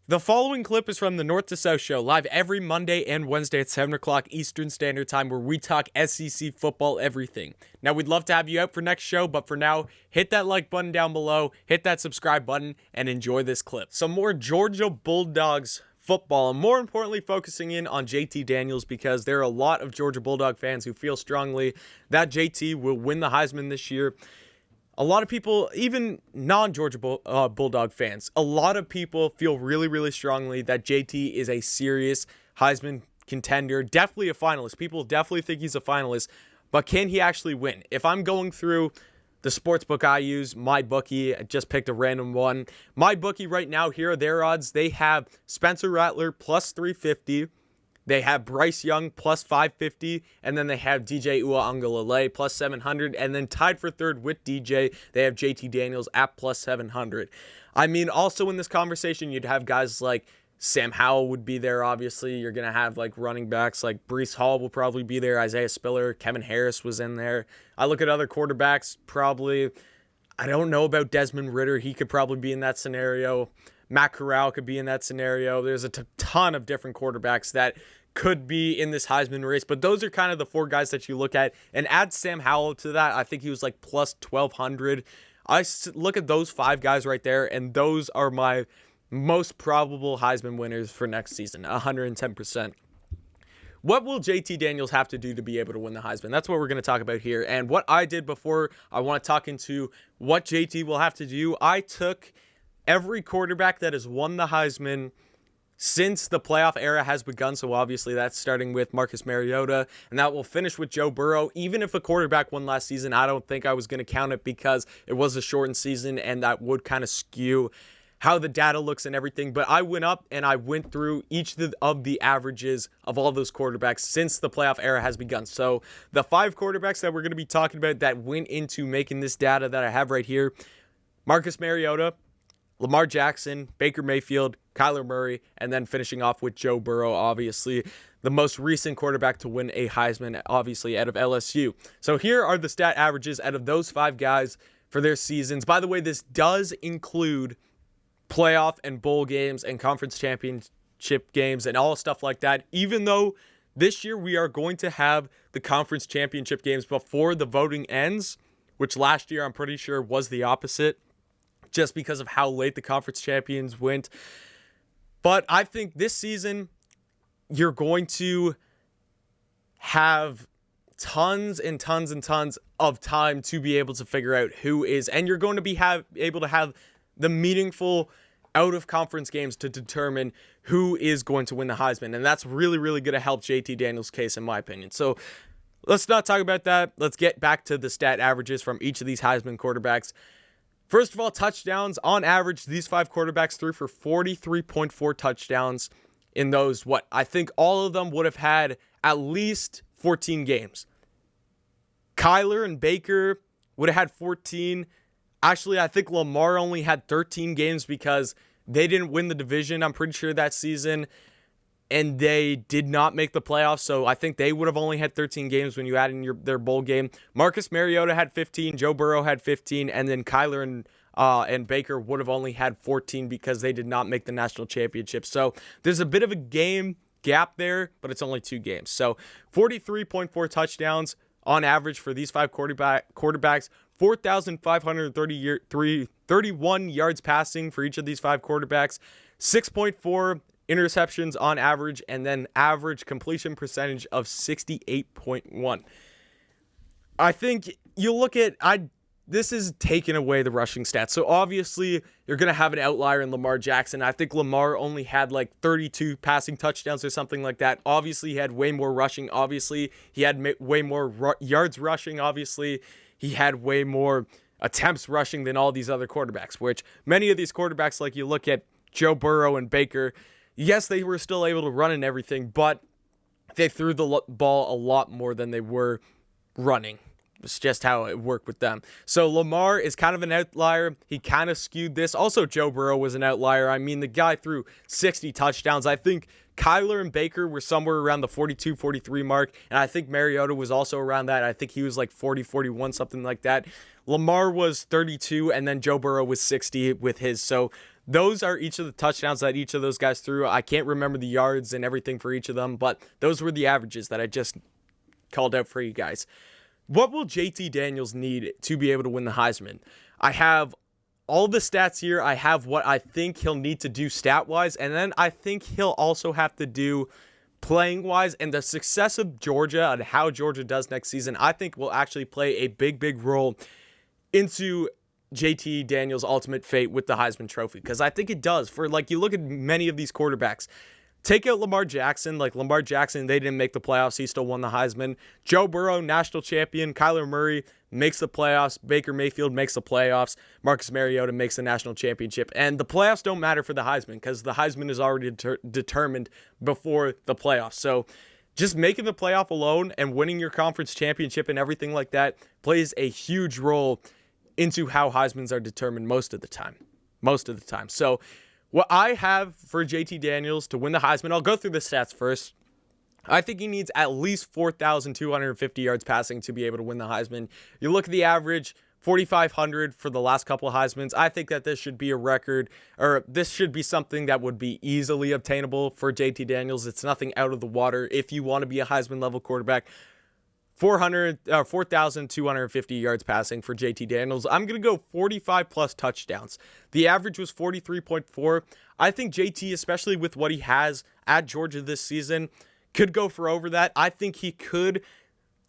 The following clip is from the North to South Show, live every Monday and Wednesday at 7 o'clock Eastern Standard Time, where we talk SEC football everything. Now, we'd love to have you out for next show, but for now, hit that like button down below, hit that subscribe button, and enjoy this clip. Some more Georgia Bulldogs football, and more importantly, focusing in on JT Daniels, because there are a lot of Georgia Bulldog fans who feel strongly that JT will win the Heisman this year. A lot of people, even non-Georgia Bulldog fans, a lot of people feel really, really strongly that JT is a serious Heisman contender, definitely a finalist. People definitely think he's a finalist, but can he actually win? If I'm going through the sports book I use, MyBookie, I just picked a random one. MyBookie right now, here are their odds. They have Spencer Rattler plus 350. They have Bryce Young plus 550, and then they have DJ Uiagalelei plus 700, and then tied for third with DJ, they have JT Daniels at plus 700. I mean, also in this conversation, you'd have guys like Sam Howell would be there, obviously. You're going to have like running backs like Breece Hall will probably be there, Isaiah Spiller, Kevin Harris was in there. I look at other quarterbacks, probably, I don't know about Desmond Ridder. He could probably be in that scenario. Matt Corral could be in that scenario. There's a ton of different quarterbacks that could be in this Heisman race, but those are kind of the four guys that you look at. And add Sam Howell to that, I think he was like plus 1,200. I look at those five guys right there, and those are my most probable Heisman winners for next season, 110%. What will JT Daniels have to do to be able to win the Heisman? That's what we're going to talk about here. And what I did before I want to talk into what JT will have to do, I took every quarterback that has won the Heisman since the playoff era has begun. So obviously that's starting with Marcus Mariota, and that will finish with Joe Burrow. Even if a quarterback won last season, I don't think I was going to count it because it was a shortened season, and that would kind of skew how the data looks and everything. But I went up and I went through each of the averages of all those quarterbacks since the playoff era has begun. So the five quarterbacks that we're going to be talking about that went into making this data that I have right here: Marcus Mariota, Lamar Jackson, Baker Mayfield, Kyler Murray, and then finishing off with Joe Burrow, obviously the most recent quarterback to win a Heisman, obviously out of LSU. So here are the stat averages out of those five guys for their seasons. By the way, this does include playoff and bowl games and conference championship games and all stuff like that, even though this year we are going to have the conference championship games before the voting ends, which last year I'm pretty sure was the opposite, just because of how late the conference champions went. But I think this season, you're going to have tons and tons and tons of time to be able to figure out who is, and you're going to be able to have the meaningful out-of-conference games to determine who is going to win the Heisman. And that's really, really going to help JT Daniels' case, in my opinion. So let's not talk about that. Let's get back to the stat averages from each of these Heisman quarterbacks. First of all, touchdowns. On average, these five quarterbacks threw for 43.4 touchdowns in those, I think all of them would have had at least 14 games. Kyler and Baker would have had 14. Actually, I think Lamar only had 13 games because they didn't win the division, I'm pretty sure, that season, and they did not make the playoffs, so I think they would have only had 13 games when you add in their bowl game. Marcus Mariota had 15, Joe Burrow had 15, and then Kyler and Baker would have only had 14 because they did not make the national championship. So there's a bit of a game gap there, but it's only 2 games. So 43.4 touchdowns on average for these five quarterbacks, 4,531 yards passing for each of these five quarterbacks, 6.4 interceptions on average, and then average completion percentage of 68.1. I think you look at, this is taking away the rushing stats. So obviously you're going to have an outlier in Lamar Jackson. I think Lamar only had like 32 passing touchdowns or something like that. Obviously he had way more rushing. Obviously he had way more yards rushing. Obviously he had way more attempts rushing than all these other quarterbacks, which many of these quarterbacks, like you look at Joe Burrow and Baker, yes, they were still able to run and everything, but they threw the ball a lot more than they were running. It's just how it worked with them. So Lamar is kind of an outlier. He kind of skewed this. Also, Joe Burrow was an outlier. I mean, the guy threw 60 touchdowns. I think Kyler and Baker were somewhere around the 42, 43 mark, and I think Mariota was also around that. I think he was like 40, 41, something like that. Lamar was 32, and then Joe Burrow was 60 with his. So Those are each of the touchdowns that each of those guys threw. I can't remember the yards and everything for each of them, but those were the averages that I just called out for you guys. What will JT Daniels need to be able to win the Heisman? I have all the stats here. I have what I think he'll need to do stat-wise, and then I think he'll also have to do playing-wise, and the success of Georgia and how Georgia does next season, I think will actually play a big, big role into JT Daniels' ultimate fate with the Heisman Trophy, because I think it does. For, like, you look at many of these quarterbacks, take out Lamar Jackson. Like, Lamar Jackson, they didn't make the playoffs. He still won the Heisman. Joe Burrow, national champion. Kyler Murray makes the playoffs. Baker Mayfield makes the playoffs. Marcus Mariota makes the national championship. And the playoffs don't matter for the Heisman because the Heisman is already determined before the playoffs. So just making the playoff alone and winning your conference championship and everything like that plays a huge role into how Heismans are determined most of the time. So what I have for JT Daniels to win the Heisman, I'll go through the stats first. I think he needs at least 4,250 yards passing to be able to win the Heisman. You look at the average, 4,500 for the last couple of Heismans. I think that this should be a record, or this should be something that would be easily obtainable for JT Daniels. It's nothing out of the water if you want to be a Heisman level quarterback. 4,250 yards passing for JT Daniels. I'm going to go 45 plus touchdowns. The average was 43.4. I think JT, especially with what he has at Georgia this season, could go for over that. I think he could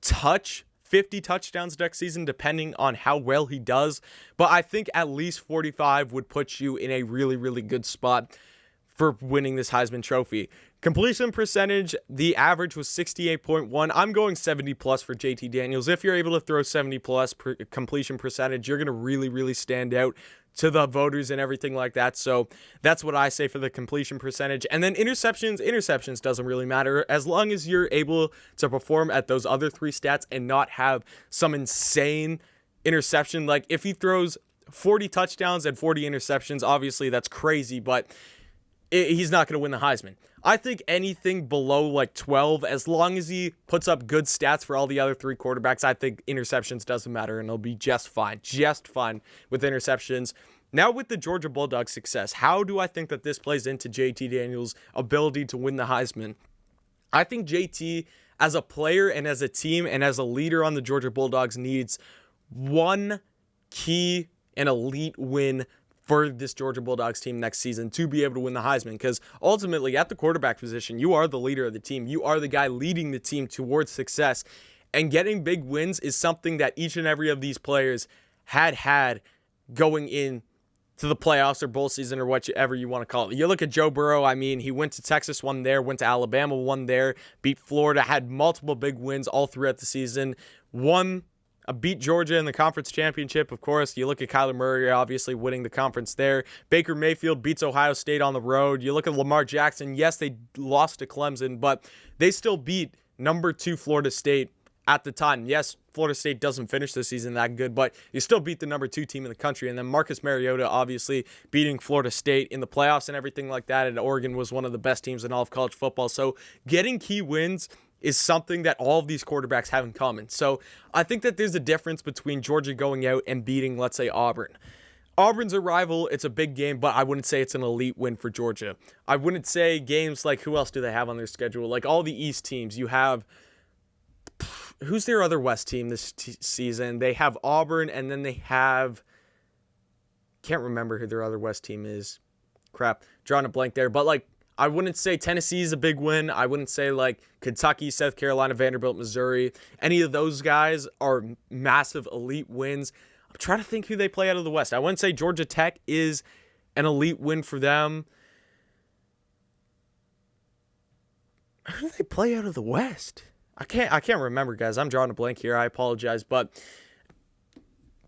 touch 50 touchdowns next season, depending on how well he does. But I think at least 45 would put you in a really, really good spot for winning this Heisman Trophy. Completion percentage, the average was 68.1. I'm going 70 plus for JT Daniels. If you're able to throw 70 plus completion percentage, you're going to really, really stand out to the voters and everything like that. So that's what I say for the completion percentage. And then interceptions doesn't really matter as long as you're able to perform at those other three stats and not have some insane interception. Like if he throws 40 touchdowns and 40 interceptions, obviously that's crazy, but he's not going to win the Heisman. I think anything below like 12, as long as he puts up good stats for all the other three quarterbacks, I think interceptions doesn't matter and he'll be just fine with interceptions. Now with the Georgia Bulldogs success, how do I think that this plays into JT Daniels' ability to win the Heisman? I think JT, as a player and as a team and as a leader on the Georgia Bulldogs, needs one key and elite win for this Georgia Bulldogs team next season to be able to win the Heisman, because ultimately at the quarterback position, you are the leader of the team. You are the guy leading the team towards success, and getting big wins is something that each and every of these players had going in to the playoffs or bowl season or whatever you want to call it. You look at Joe Burrow, I mean, he went to Texas, won there, went to Alabama, won there, beat Florida, had multiple big wins all throughout the season, beat Georgia in the conference championship, of course. You look at Kyler Murray, obviously winning the conference there. Baker Mayfield beats Ohio State on the road. You look at Lamar Jackson. Yes, they lost to Clemson, but they still beat number 2 Florida State at the time. Yes, Florida State doesn't finish the season that good, but you still beat the number 2 team in the country. And then Marcus Mariota, obviously, beating Florida State in the playoffs and everything like that. And Oregon was one of the best teams in all of college football. So getting key wins is something that all of these quarterbacks have in common. So I think that there's a difference between Georgia going out and beating, let's say, Auburn. Auburn's a rival. It's a big game, but I wouldn't say it's an elite win for Georgia. I wouldn't say games like, who else do they have on their schedule? Like all the East teams. You have, who's their other West team this season? They have Auburn, and then they have, can't remember who their other West team is. Crap, drawing a blank there. But like, I wouldn't say Tennessee is a big win. I wouldn't say like Kentucky, South Carolina, Vanderbilt, Missouri. Any of those guys are massive elite wins. I'm trying to think who they play out of the West. I wouldn't say Georgia Tech is an elite win for them. Who do they play out of the West? I can't remember, guys. I'm drawing a blank here. I apologize. But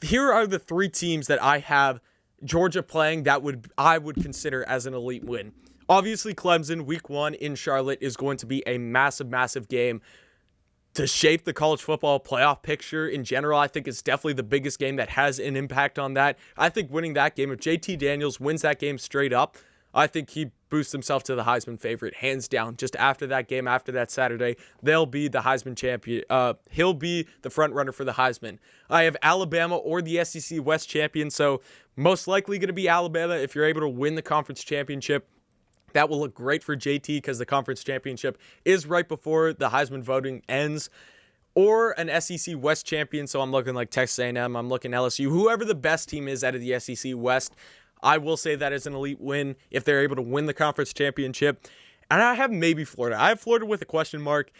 here are the 3 teams that I have Georgia playing that I would consider as an elite win. Obviously, Clemson, week 1 in Charlotte, is going to be a massive, massive game to shape the college football playoff picture in general. I think it's definitely the biggest game that has an impact on that. I think winning that game, if JT Daniels wins that game straight up, I think he boosts himself to the Heisman favorite, hands down. Just after that game, after that Saturday, they'll be the Heisman champion. He'll be the front runner for the Heisman. I have Alabama or the SEC West champion, so most likely going to be Alabama if you're able to win the conference championship. That will look great for JT because the conference championship is right before the Heisman voting ends. Or an SEC West champion, so I'm looking like Texas A&M, I'm looking LSU, whoever the best team is out of the SEC West. I will say that is an elite win if they're able to win the conference championship. And I have maybe Florida. I have Florida with a question mark.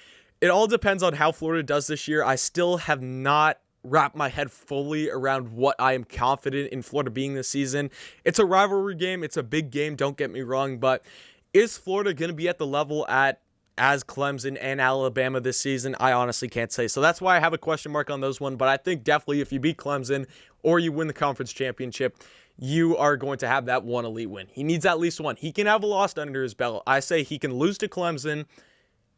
It all depends on how Florida does this year. I still have not wrapped my head fully around what I am confident in Florida being this season. It's a rivalry game. It's a big game, don't get me wrong. But is Florida going to be at the level as Clemson and Alabama this season? I honestly can't say. So that's why I have a question mark on those one. But I think definitely if you beat Clemson or you win the conference championship, you are going to have that one elite win. He needs at least one. He can have a loss under his belt. I say he can lose to Clemson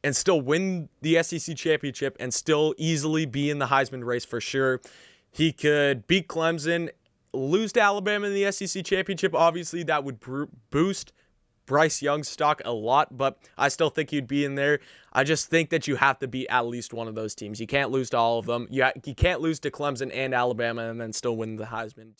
and still win the SEC championship and still easily be in the Heisman race for sure. He could beat Clemson, lose to Alabama in the SEC championship. Obviously, that would boost Bryce Young's stock a lot, but I still think he'd be in there. I just think that you have to beat at least one of those teams. You can't lose to all of them. You can't lose to Clemson and Alabama and then still win the Heisman.